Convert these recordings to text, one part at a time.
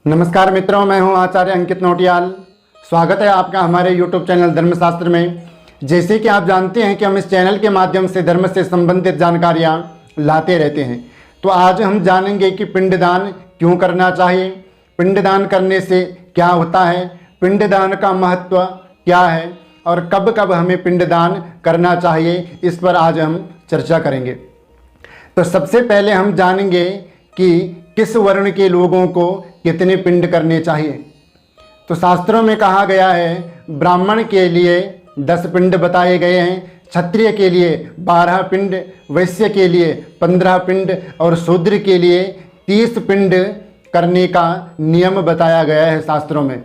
नमस्कार मित्रों, मैं हूं आचार्य अंकित नौटियाल। स्वागत है आपका हमारे YouTube चैनल धर्मशास्त्र में। जैसे कि आप जानते हैं कि हम इस चैनल के माध्यम से धर्म से संबंधित जानकारियां लाते रहते हैं, तो आज हम जानेंगे कि पिंडदान क्यों करना चाहिए, पिंडदान करने से क्या होता है, पिंडदान का महत्व क्या है और कब कब हमें पिंडदान करना चाहिए, इस पर आज हम चर्चा करेंगे। तो सबसे पहले हम जानेंगे कि किस वर्ण के लोगों को कितने पिंड करने चाहिए। तो शास्त्रों में कहा गया है, ब्राह्मण के लिए 10 पिंड बताए गए हैं, क्षत्रिय के लिए 12 पिंड, वैश्य के लिए 15 पिंड और शूद्र के लिए 30 पिंड करने का नियम बताया गया है शास्त्रों में।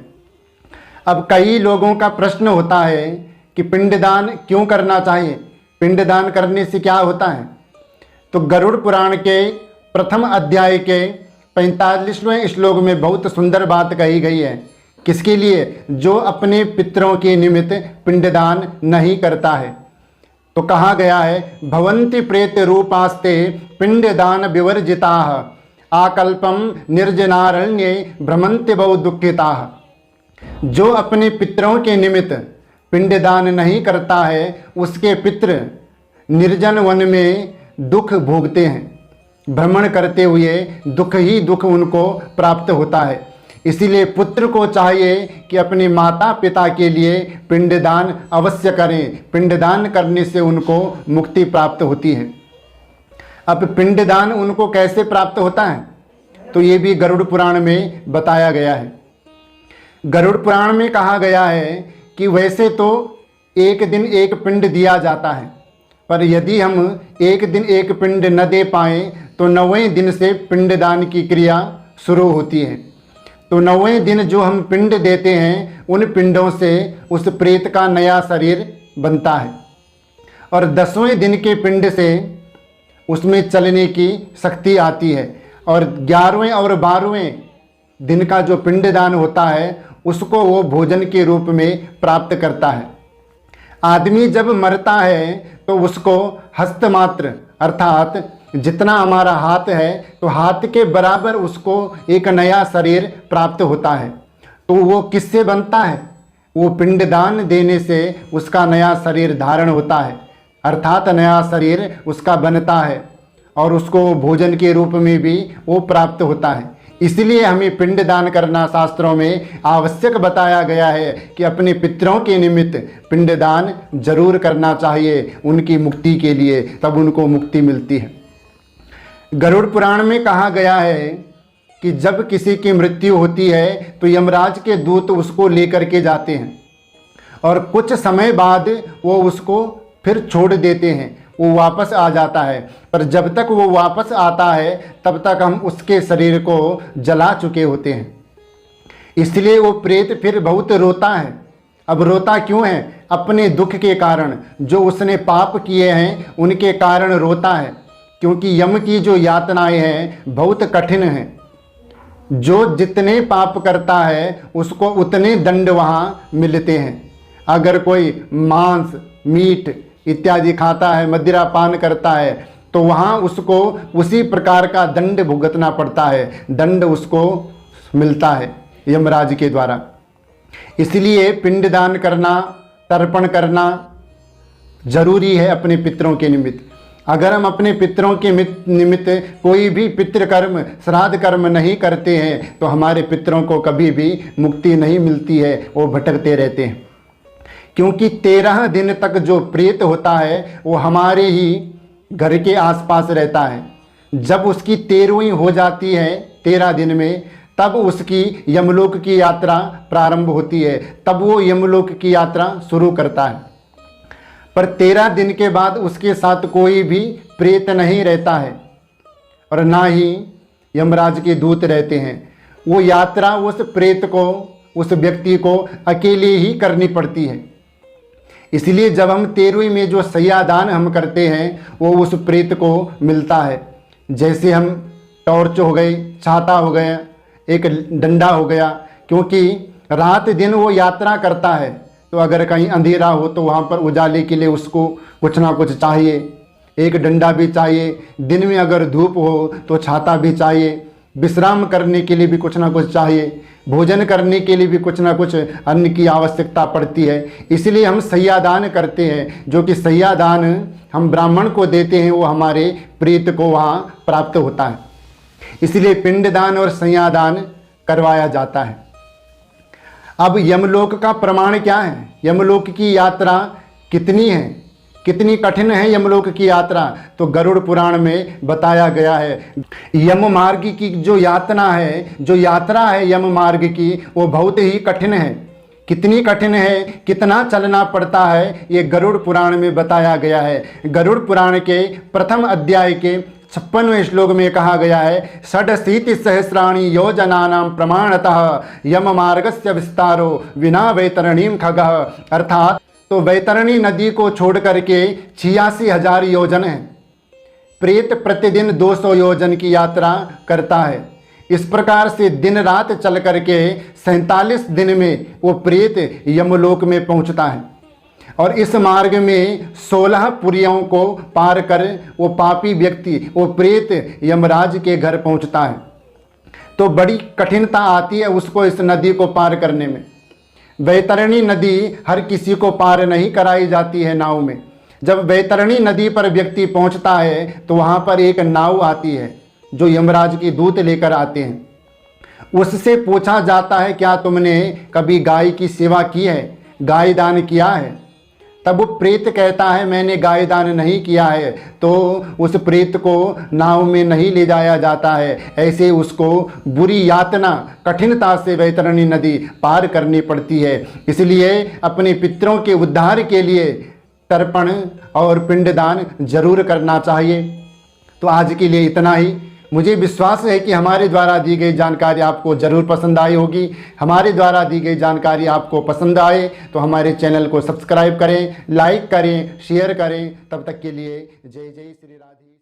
अब कई लोगों का प्रश्न होता है कि पिंडदान क्यों करना चाहिए, पिंडदान करने से क्या होता है। तो गरुड़ पुराण के प्रथम अध्याय के 45वें श्लोक में बहुत सुंदर बात कही गई है। किसके लिए? जो अपने पितरों के निमित्त पिंडदान नहीं करता है। तो कहा गया है, भवन्ति प्रेत रूपास्ते पिंडदान विवर्जिताः आकल्पम निर्जनारण्ये भ्रमन्ति बहु दुःखिताः। जो अपने पितरों के निमित्त पिंडदान नहीं करता है, उसके पितृ निर्जन वन में दुख भोगते हैं, भ्रमण करते हुए दुख ही दुख उनको प्राप्त होता है। इसीलिए पुत्र को चाहिए कि अपने माता पिता के लिए पिंडदान अवश्य करें। पिंडदान करने से उनको मुक्ति प्राप्त होती है। अब पिंडदान उनको कैसे प्राप्त होता है, तो ये भी गरुड़ पुराण में बताया गया है। गरुड़ पुराण में कहा गया है कि वैसे तो एक दिन एक पिंड दिया जाता है, पर यदि हम एक दिन एक पिंड न दे पाएँ तो 9वें दिन से पिंडदान की क्रिया शुरू होती है। तो 9वें दिन जो हम पिंड देते हैं, उन पिंडों से उस प्रेत का नया शरीर बनता है और 10वें दिन के पिंड से उसमें चलने की शक्ति आती है और 11वें और 12वें दिन का जो पिंडदान होता है, उसको वो भोजन के रूप में प्राप्त करता है। आदमी जब मरता है तो उसको हस्तमात्र अर्थात जितना हमारा हाथ है, तो हाथ के बराबर उसको एक नया शरीर प्राप्त होता है। तो वो किससे बनता है? वो पिंडदान देने से उसका नया शरीर धारण होता है, अर्थात नया शरीर उसका बनता है और उसको भोजन के रूप में भी वो प्राप्त होता है। इसलिए हमें पिंडदान करना शास्त्रों में आवश्यक बताया गया है कि अपने पितरों के निमित्त पिंडदान जरूर करना चाहिए उनकी मुक्ति के लिए, तब उनको मुक्ति मिलती है। गरुड़ पुराण में कहा गया है कि जब किसी की मृत्यु होती है तो यमराज के दूत उसको लेकर के जाते हैं और कुछ समय बाद वो उसको फिर छोड़ देते हैं, वो वापस आ जाता है। पर जब तक वो वापस आता है तब तक हम उसके शरीर को जला चुके होते हैं। इसलिए वो प्रेत फिर बहुत रोता है। अब रोता क्यों है? अपने दुख के कारण, जो उसने पाप किए हैं उनके कारण रोता है, क्योंकि यम की जो यातनाएं हैं बहुत कठिन हैं। जो जितने पाप करता है उसको उतने दंड वहाँ मिलते हैं। अगर कोई मांस मीट इत्यादि खाता है, मदिरा पान करता है, तो वहाँ उसको उसी प्रकार का दंड भुगतना पड़ता है, दंड उसको मिलता है यमराज के द्वारा। इसलिए पिंडदान करना, तर्पण करना जरूरी है अपने पितरों के निमित्त। अगर हम अपने पितरों के निमित्त कोई भी पितृकर्म श्राद्ध कर्म नहीं करते हैं तो हमारे पितरों को कभी भी मुक्ति नहीं मिलती है, वो भटकते रहते हैं। क्योंकि 13 दिन तक जो प्रेत होता है वो हमारे ही घर के आसपास रहता है। जब उसकी 13वीं हो जाती है 13 दिन में, तब उसकी यमलोक की यात्रा प्रारंभ होती है, तब वो यमलोक की यात्रा शुरू करता है। पर 13 दिन के बाद उसके साथ कोई भी प्रेत नहीं रहता है और ना ही यमराज के दूत रहते हैं। वो यात्रा उस प्रेत को, उस व्यक्ति को अकेले ही करनी पड़ती है। इसलिए जब हम 13वीं में जो सैयादान हम करते हैं वो उस प्रेत को मिलता है। जैसे हम टॉर्च हो गई, छाता हो गया, एक डंडा हो गया, क्योंकि रात दिन वो यात्रा करता है, तो अगर कहीं अंधेरा हो तो वहाँ पर उजाले के लिए उसको कुछ ना कुछ चाहिए, एक डंडा भी चाहिए। दिन में अगर धूप हो तो छाता भी चाहिए। विश्राम करने के लिए भी कुछ ना कुछ चाहिए, भोजन करने के लिए भी कुछ ना कुछ अन्न की आवश्यकता पड़ती है। इसलिए हम सैयादान करते हैं, जो कि सैयादान हम ब्राह्मण को देते हैं, वो हमारे प्रेत को वहाँ प्राप्त होता है। इसलिए पिंडदान और सैयादान करवाया जाता है। अब यमलोक का प्रमाण क्या है? यमलोक की यात्रा कितनी है, कितनी कठिन है यमलोक की यात्रा? तो गरुड़ पुराण में बताया गया है। यम मार्ग की जो यातना है, जो यात्रा है यम मार्ग की, वो बहुत ही कठिन है। कितनी कठिन है, कितना चलना पड़ता है, ये गरुड़ पुराण में बताया गया है। गरुड़ पुराण के प्रथम अध्याय के 56वें श्लोक में कहा गया है, षडशीति सहस्राणि योजनानां प्रमाणतः यम मार्गस्य विस्तारो विना वैतरणीं खगः। अर्थात तो वैतरणी नदी को छोड़ करके 86,000 योजन है। प्रेत प्रतिदिन 200 योजन की यात्रा करता है। इस प्रकार से दिन रात चल करके 47 दिन में वो प्रेत यमलोक में पहुंचता है। और इस मार्ग में 16 पुरियों को पार कर वो पापी व्यक्ति, वो प्रेत यमराज के घर पहुंचता है। तो बड़ी कठिनता आती है उसको इस नदी को पार करने में। वैतरणी नदी हर किसी को पार नहीं कराई जाती है नाव में। जब वैतरणी नदी पर व्यक्ति पहुंचता है तो वहाँ पर एक नाव आती है जो यमराज की दूत लेकर आते हैं। उससे पूछा जाता है, क्या तुमने कभी गाय की सेवा की है, गाय दान किया है? तब वो प्रेत कहता है, मैंने गाय दान नहीं किया है। तो उस प्रेत को नाव में नहीं ले जाया जाता है। ऐसे उसको बुरी यातना, कठिनता से वैतरणी नदी पार करनी पड़ती है। इसलिए अपने पितरों के उद्धार के लिए तर्पण और पिंडदान जरूर करना चाहिए। तो आज के लिए इतना ही। मुझे विश्वास है कि हमारे द्वारा दी गई जानकारी आपको ज़रूर पसंद आई होगी। हमारे द्वारा दी गई जानकारी आपको पसंद आए तो हमारे चैनल को सब्सक्राइब करें, लाइक करें, शेयर करें। तब तक के लिए जय जय श्री राधे।